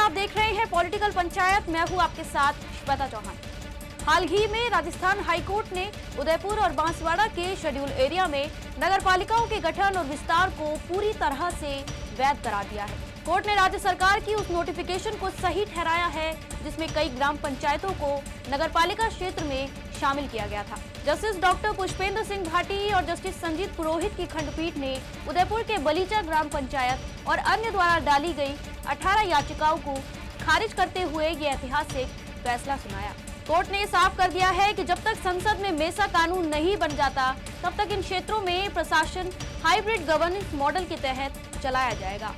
आप देख रहे हैं पॉलिटिकल पंचायत। मैं हूं आपके साथ श्वेता चौहान। हाल ही में राजस्थान हाईकोर्ट ने उदयपुर और बांसवाड़ा के शेड्यूल एरिया में नगर पालिकाओं के गठन और विस्तार को पूरी तरह से वैध करार दिया है। कोर्ट ने राज्य सरकार की उस नोटिफिकेशन को सही ठहराया है जिसमें कई ग्राम पंचायतों को नगर पालिका क्षेत्र में शामिल किया गया था। जस्टिस डॉक्टर पुष्पेंद्र सिंह भाटी और जस्टिस संजीत पुरोहित की खंडपीठ ने उदयपुर के बलीचा ग्राम पंचायत और अन्य द्वारा डाली गई 18 याचिकाओं को खारिज करते हुए ये ऐतिहासिक फैसला सुनाया। कोर्ट ने साफ कर दिया है कि जब तक संसद में मेसा कानून नहीं बन जाता तब तक इन क्षेत्रों में प्रशासन हाइब्रिड गवर्नेंस मॉडल के तहत चलाया जाएगा।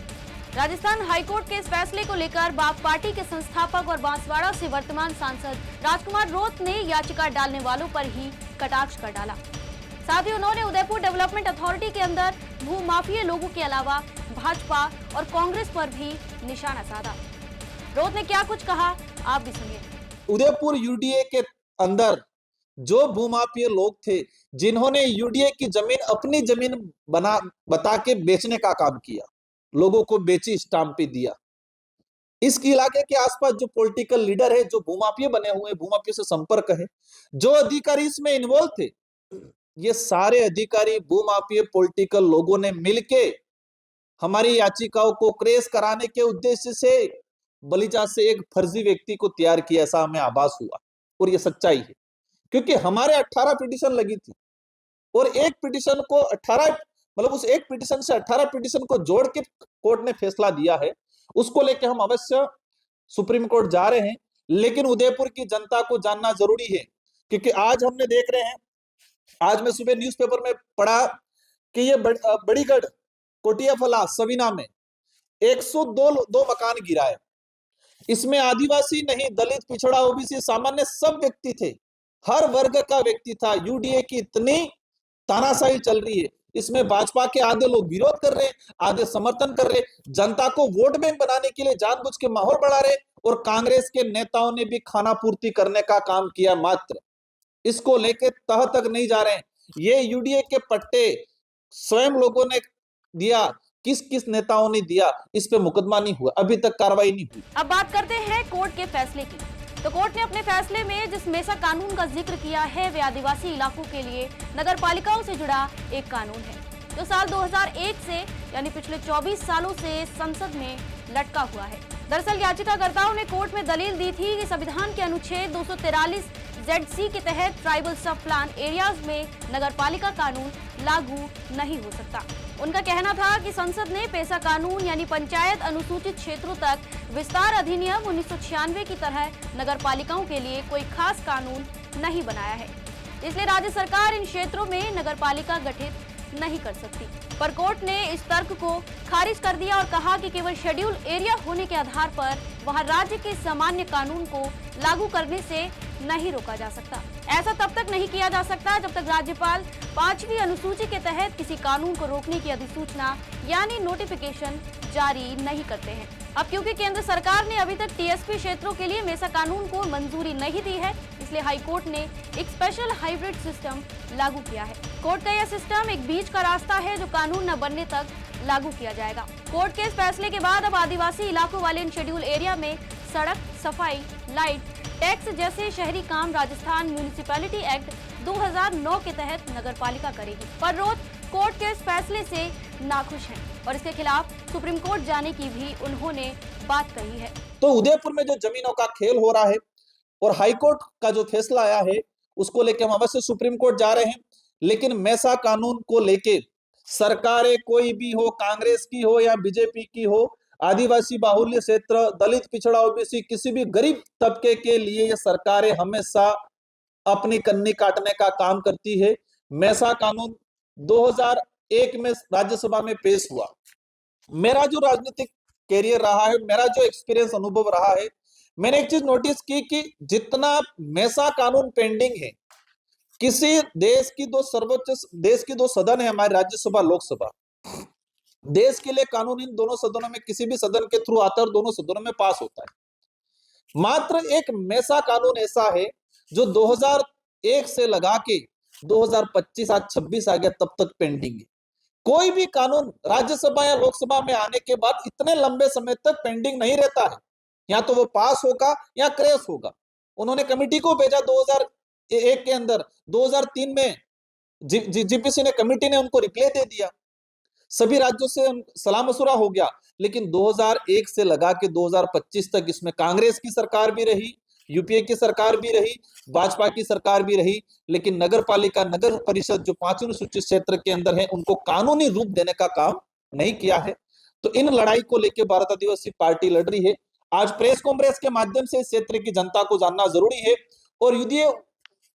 राजस्थान हाईकोर्ट के इस फैसले को लेकर बाप पार्टी के संस्थापक और बांसवाड़ा से वर्तमान सांसद राजकुमार रोत ने याचिका डालने वालों पर ही कटाक्ष कर डाला। साथ ही उन्होंने उदयपुर डेवलपमेंट अथॉरिटी के अंदर भूमाफिया लोगों के अलावा भाजपा और कांग्रेस पर भी निशाना साधा। रोत ने क्या कुछ कहा, आप भी सुनिए। उदयपुर यूडीए के अंदर जो भूमाफिया लोग थे जिन्होंने यूडीए की जमीन अपनी जमीन बता के बेचने का काम किया, लोगों को बेची, स्टाम्पी दिया। इस इलाके के आसपास जो पॉलिटिकल लीडर है, जो भूमाफिया बने हुए, भूमाफिया से संपर्क है, जो अधिकारी इसमें इन्वॉल्व थे, ये सारे अधिकारी भूमाफिया पॉलिटिकल लोगों ने मिलके हमारी याचिकाओं को क्रेश कराने के उद्देश्य से बलीचा से एक फर्जी व्यक्ति को तैयार किया, ऐसा हमें आभास हुआ। और ये सच्चाई है क्योंकि हमारे 18 पिटीशन लगी थी और एक पिटीशन को 18 मतलब उस एक पिटीशन से 18 पिटीशन को जोड़ के कोर्ट ने फैसला दिया है। उसको लेके हम अवश्य सुप्रीम कोर्ट जा रहे हैं, लेकिन उदयपुर की जनता को जानना जरूरी है क्योंकि आज हमने देख रहे हैं, आज मैं सुबह न्यूज़पेपर में पढ़ा कि ये बड़ीगढ़ कोटियाफला सवीना में 102 मकान गिरा है। इसमें आदिवासी नहीं, दलित, पिछड़ा, ओबीसी, सामान्य सब व्यक्ति थे, हर वर्ग का व्यक्ति था। यूडीए की इतनी तानाशाही चल रही है, इसमें भाजपा के आधे लोग विरोध कर रहे हैं, आधे समर्थन कर रहे हैं, जनता को वोट बैंक बनाने के लिए जानबूझ के माहौल बढ़ा रहे, और कांग्रेस के नेताओं ने भी खाना पूर्ति करने का काम किया। मात्र इसको लेके तह तक नहीं जा रहे हैं। ये यूडीए के पट्टे स्वयं लोगों ने दिया, किस किस नेताओं ने दिया, इस पे मुकदमा नहीं हुआ, अभी तक कार्रवाई नहीं हुई। अब बात करते हैं कोर्ट के फैसले की। तो कोर्ट ने अपने फैसले में जिस मेसा कानून का जिक्र किया है वे आदिवासी इलाकों के लिए नगर पालिकाओं से जुड़ा एक कानून है जो साल 2001 से यानी पिछले 24 सालों से संसद में लटका हुआ है। दरअसल याचिकाकर्ताओं ने कोर्ट में दलील दी थी कि संविधान के अनुच्छेद 243 ZC के तहत ट्राइबल सब प्लान एरियाज में नगर पालिका कानून लागू नहीं हो सकता। उनका कहना था कि संसद ने पेशा कानून यानी पंचायत अनुसूचित क्षेत्रों तक विस्तार अधिनियम 1996 की तरह नगर पालिकाओं के लिए कोई खास कानून नहीं बनाया है, इसलिए राज्य सरकार इन क्षेत्रों में नगर पालिका गठित नहीं कर सकती। पर कोर्ट ने इस तर्क को खारिज कर दिया और कहा कि केवल शेड्यूल एरिया होने के आधार पर वहां राज्य के सामान्य कानून को लागू करने से नहीं रोका जा सकता। ऐसा तब तक नहीं किया जा सकता जब तक राज्यपाल 5वीं अनुसूची के तहत किसी कानून को रोकने की अधिसूचना यानी नोटिफिकेशन जारी नहीं करते हैं। अब क्योंकि केंद्र सरकार ने अभी तक टीएसपी क्षेत्रों के लिए मेसा कानून को मंजूरी नहीं दी है, इसलिए हाईकोर्ट ने एक स्पेशल हाइब्रिड सिस्टम लागू किया है। कोर्ट का यह सिस्टम एक बीच का रास्ता है जो कानून न बनने तक लागू किया जाएगा। कोर्ट के इस फैसले के बाद अब आदिवासी इलाकों वाले इन शेड्यूल एरिया में सड़क, सफाई, लाइट, टैक्स जैसे शहरी काम राजस्थान म्यूनिसिपैलिटी एक्ट 2009 के तहत नगर पालिका करेगी। पर रोत कोर्ट के इस फैसले से नाखुश हैं और इसके खिलाफ सुप्रीम कोर्ट जाने की भी उन्होंने बात कही है। तो उदयपुर में जो जमीनों का खेल हो रहा है और हाईकोर्ट का जो फैसला आया है उसको लेके हम अवश्य सुप्रीम कोर्ट जा रहे हैं, लेकिन मेसा कानून को लेके सरकारें कोई भी हो, कांग्रेस की हो या बीजेपी की हो, आदिवासी बाहुल्य क्षेत्र, दलित, पिछड़ा, ओबीसी, किसी भी गरीब तबके के लिए ये सरकारें हमेशा अपनी कन्नी काटने का काम करती है। मेसा कानून 2001 में राज्यसभा में पेश हुआ। मेरा जो राजनीतिक कैरियर रहा है, मेरा जो एक्सपीरियंस अनुभव रहा है, मैंने एक चीज नोटिस की कि जितना मेसा कानून पेंडिंग है, किसी देश की दो सदन है, हमारी राज्यसभा, लोकसभा, देश के लिए कानून इन दोनों सदनों में किसी भी सदन के थ्रू आता है और दोनों सदनों में पास होता है। मात्र एक मेसा कानून ऐसा है जो 2001 से लगा के 2025 आज 26 आ गया, तब तक पेंडिंग है। कोई भी कानून राज्यसभा या लोकसभा में आने के बाद इतने लंबे समय तक पेंडिंग नहीं रहता है। या तो वो पास होगा या क्रैश होगा। उन्होंने कमेटी को भेजा 2001 के अंदर, 2003 में जीपीसी ने कमेटी ने उनको रिप्लाई दे दिया, सभी राज्यों से सलाह मशुरा हो गया। लेकिन 2001 से लगा के 2025 तक इसमें कांग्रेस की सरकार भी रही, यूपीए की सरकार भी रही, भाजपा की सरकार भी रही, लेकिन नगर पालिका नगर परिषद जो 5 अनुसूचित क्षेत्र के अंदर है उनको कानूनी रूप देने का काम नहीं किया है। तो इन लड़ाई को लेकर भारत आदिवासी पार्टी लड़ रही है। आज प्रेस कॉन्फ्रेंस के माध्यम से इस क्षेत्र की जनता को जानना जरूरी है। और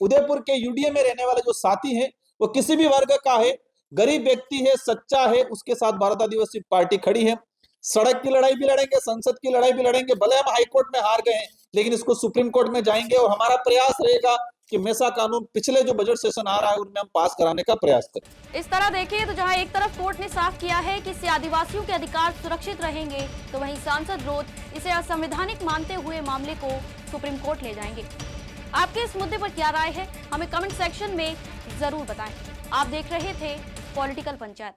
उदयपुर के यूडीए में रहने वाले जो साथी हैं वो किसी भी वर्ग का है, गरीब व्यक्ति है, सच्चा है, उसके साथ भारत आदिवासी पार्टी खड़ी है। सड़क की लड़ाई भी लड़ेंगे, संसद की लड़ाई भी लड़ेंगे, भले हम हाईकोर्ट में हार गए हैं लेकिन इसको सुप्रीम कोर्ट में जाएंगे और हमारा प्रयास रहेगा कि मेसा कानून पिछले जो बजट सेशन आ रहा है उनमें हम पास कराने का प्रयास करें। इस तरह देखिए तो जहां एक तरफ कोर्ट ने साफ किया है कि इससे आदिवासियों के अधिकार सुरक्षित रहेंगे, तो वहीं सांसद रोध इसे असंवैधानिक मानते हुए मामले को सुप्रीम कोर्ट ले जाएंगे। आपके इस मुद्दे पर क्या राय है, हमें कमेंट सेक्शन में जरूर बताएं। आप देख रहे थे पॉलिटिकल पंचायत।